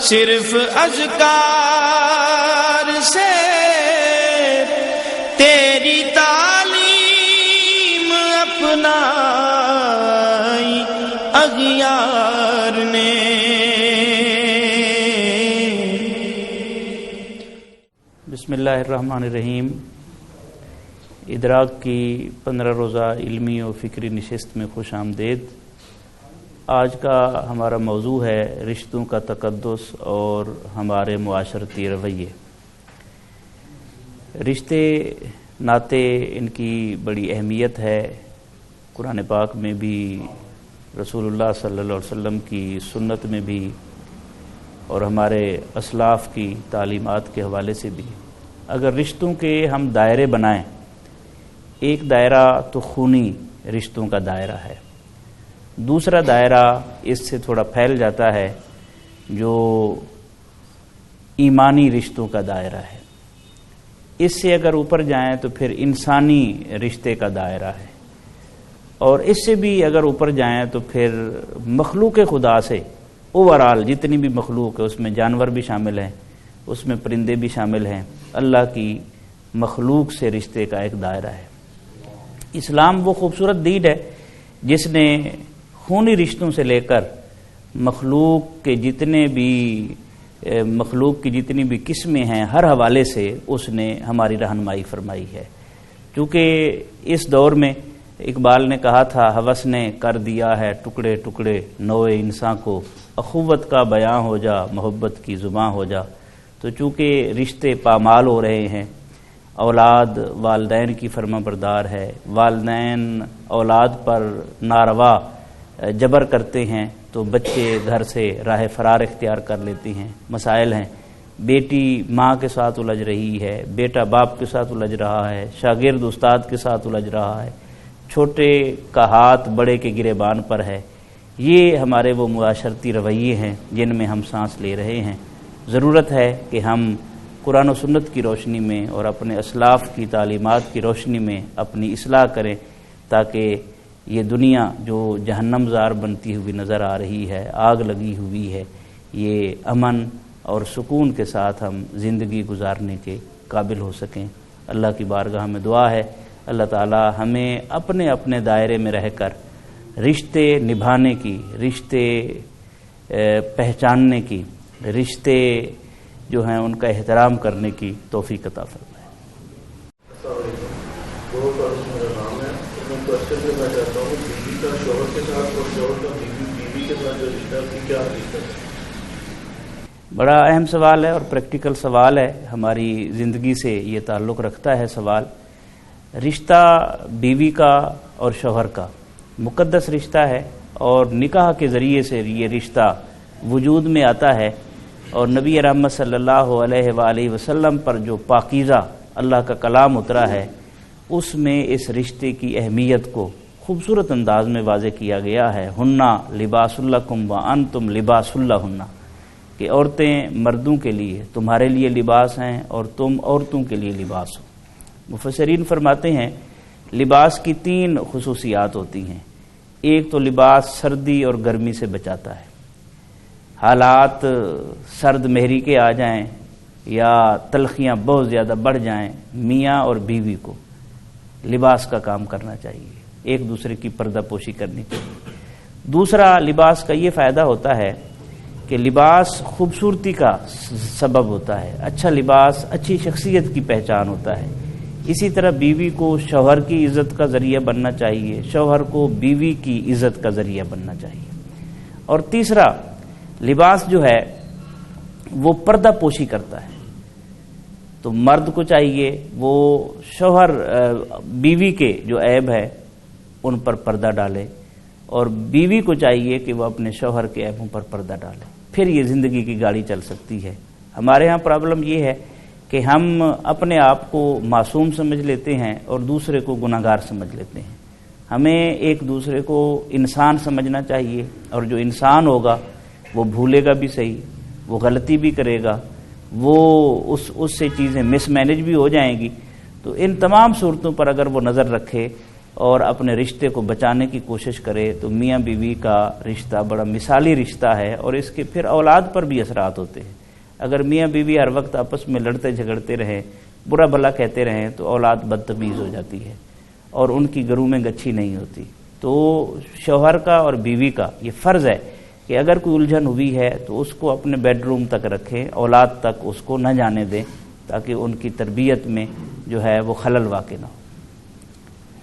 صرف اذکار سے تیری تعلیم اپنائی اغیار نے۔ بسم اللہ الرحمن الرحیم۔ ادراک کی 15 روزہ علمی و فکری نشست میں خوش آمدید۔ آج کا ہمارا موضوع ہے رشتوں کا تقدس اور ہمارے معاشرتی رویے۔ رشتے ناطے ان کی بڑی اہمیت ہے۔ قرآن پاک میں بھی، رسول اللہ صلی اللہ علیہ وسلم کی سنت میں بھی، اور ہمارے اسلاف کی تعلیمات کے حوالے سے بھی۔ اگر رشتوں کے ہم دائرے بنائیں، ایک دائرہ تو خونی رشتوں کا دائرہ ہے، دوسرا دائرہ اس سے تھوڑا پھیل جاتا ہے جو ایمانی رشتوں کا دائرہ ہے۔ اس سے اگر اوپر جائیں تو پھر انسانی رشتے کا دائرہ ہے، اور اس سے بھی اگر اوپر جائیں تو پھر مخلوق خدا سے اوورال جتنی بھی مخلوق ہے، اس میں جانور بھی شامل ہیں، اس میں پرندے بھی شامل ہیں، اللہ کی مخلوق سے رشتے کا ایک دائرہ ہے۔ اسلام وہ خوبصورت دین ہے جس نے خونی رشتوں سے لے کر مخلوق کی جتنی بھی قسمیں ہیں، ہر حوالے سے اس نے ہماری رہنمائی فرمائی ہے۔ چونکہ اس دور میں اقبال نے کہا تھا، ہوس نے کر دیا ہے ٹکڑے ٹکڑے نوع انسان کو، اخوت کا بیاں ہو جا محبت کی زباں ہو جا۔ تو چونکہ رشتے پامال ہو رہے ہیں، اولاد والدین کی فرما بردار ہے، والدین اولاد پر ناروا جبر کرتے ہیں تو بچے گھر سے راہ فرار اختیار کر لیتے ہیں، مسائل ہیں۔ بیٹی ماں کے ساتھ الجھ رہی ہے، بیٹا باپ کے ساتھ الجھ رہا ہے، شاگرد استاد کے ساتھ الجھ رہا ہے، چھوٹے کا ہاتھ بڑے کے گریبان پر ہے۔ یہ ہمارے وہ معاشرتی رویے ہیں جن میں ہم سانس لے رہے ہیں۔ ضرورت ہے کہ ہم قرآن و سنت کی روشنی میں اور اپنے اسلاف کی تعلیمات کی روشنی میں اپنی اصلاح کریں، تاکہ یہ دنیا جو جہنم زار بنتی ہوئی نظر آ رہی ہے، آگ لگی ہوئی ہے، یہ امن اور سکون کے ساتھ ہم زندگی گزارنے کے قابل ہو سکیں۔ اللہ کی بارگاہ میں دعا ہے، اللہ تعالی ہمیں اپنے اپنے دائرے میں رہ کر رشتے نبھانے کی، رشتے پہچاننے کی، رشتے جو ہیں ان کا احترام کرنے کی توفیق عطا فرمائے۔ بڑا اہم سوال ہے اور پریکٹیکل سوال ہے، ہماری زندگی سے یہ تعلق رکھتا ہے سوال۔ رشتہ بیوی کا اور شوہر کا مقدس رشتہ ہے، اور نکاح کے ذریعے سے یہ رشتہ وجود میں آتا ہے، اور نبی رحمت صلی اللہ علیہ وآلہ وسلم پر جو پاکیزہ اللہ کا کلام اترا ہے، اس میں اس رشتے کی اہمیت کو خوبصورت انداز میں واضح کیا گیا ہے۔ ہنّا لباس لکم وانتم لباس لہن، کہ عورتیں مردوں کے لیے تمہارے لیے لباس ہیں اور تم عورتوں کے لیے لباس ہو۔ مفسرین فرماتے ہیں لباس کی 3 خصوصیات ہوتی ہیں۔ ایک تو لباس سردی اور گرمی سے بچاتا ہے۔ حالات سرد مہری کے آ جائیں یا تلخیاں بہت زیادہ بڑھ جائیں، میاں اور بیوی کو لباس کا کام کرنا چاہیے، ایک دوسرے کی پردہ پوشی کرنی چاہیے۔ دوسرا، لباس کا یہ فائدہ ہوتا ہے کہ لباس خوبصورتی کا سبب ہوتا ہے۔ اچھا لباس اچھی شخصیت کی پہچان ہوتا ہے۔ اسی طرح بیوی کو شوہر کی عزت کا ذریعہ بننا چاہیے، شوہر کو بیوی کی عزت کا ذریعہ بننا چاہیے۔ اور تیسرا، لباس جو ہے وہ پردہ پوشی کرتا ہے، تو مرد کو چاہیے وہ شوہر بیوی کے جو عیب ہے ان پر پردہ ڈالے، اور بیوی کو چاہیے کہ وہ اپنے شوہر کے عیبوں پر پردہ ڈالے، پھر یہ زندگی کی گاڑی چل سکتی ہے۔ ہمارے ہاں پرابلم یہ ہے کہ ہم اپنے آپ کو معصوم سمجھ لیتے ہیں اور دوسرے کو گناہگار سمجھ لیتے ہیں۔ ہمیں ایک دوسرے کو انسان سمجھنا چاہیے، اور جو انسان ہوگا وہ بھولے گا بھی صحیح، وہ غلطی بھی کرے گا، وہ اس سے چیزیں مس مینج بھی ہو جائیں گی۔ تو ان تمام صورتوں پر اگر وہ نظر رکھے اور اپنے رشتے کو بچانے کی کوشش کرے تو میاں بیوی کا رشتہ بڑا مثالی رشتہ ہے، اور اس کے پھر اولاد پر بھی اثرات ہوتے ہیں۔ اگر میاں بیوی ہر وقت آپس میں لڑتے جھگڑتے رہیں، برا بھلا کہتے رہیں، تو اولاد بدتمیز ہو جاتی ہے اور ان کی گرومنگ اچھی نہیں ہوتی۔ تو شوہر کا اور بیوی کا یہ فرض ہے کہ اگر کوئی الجھن ہوئی ہے تو اس کو اپنے بیڈ روم تک رکھیں، اولاد تک اس کو نہ جانے دیں، تاکہ ان کی تربیت میں جو ہے وہ خلل واقع نہ ہو۔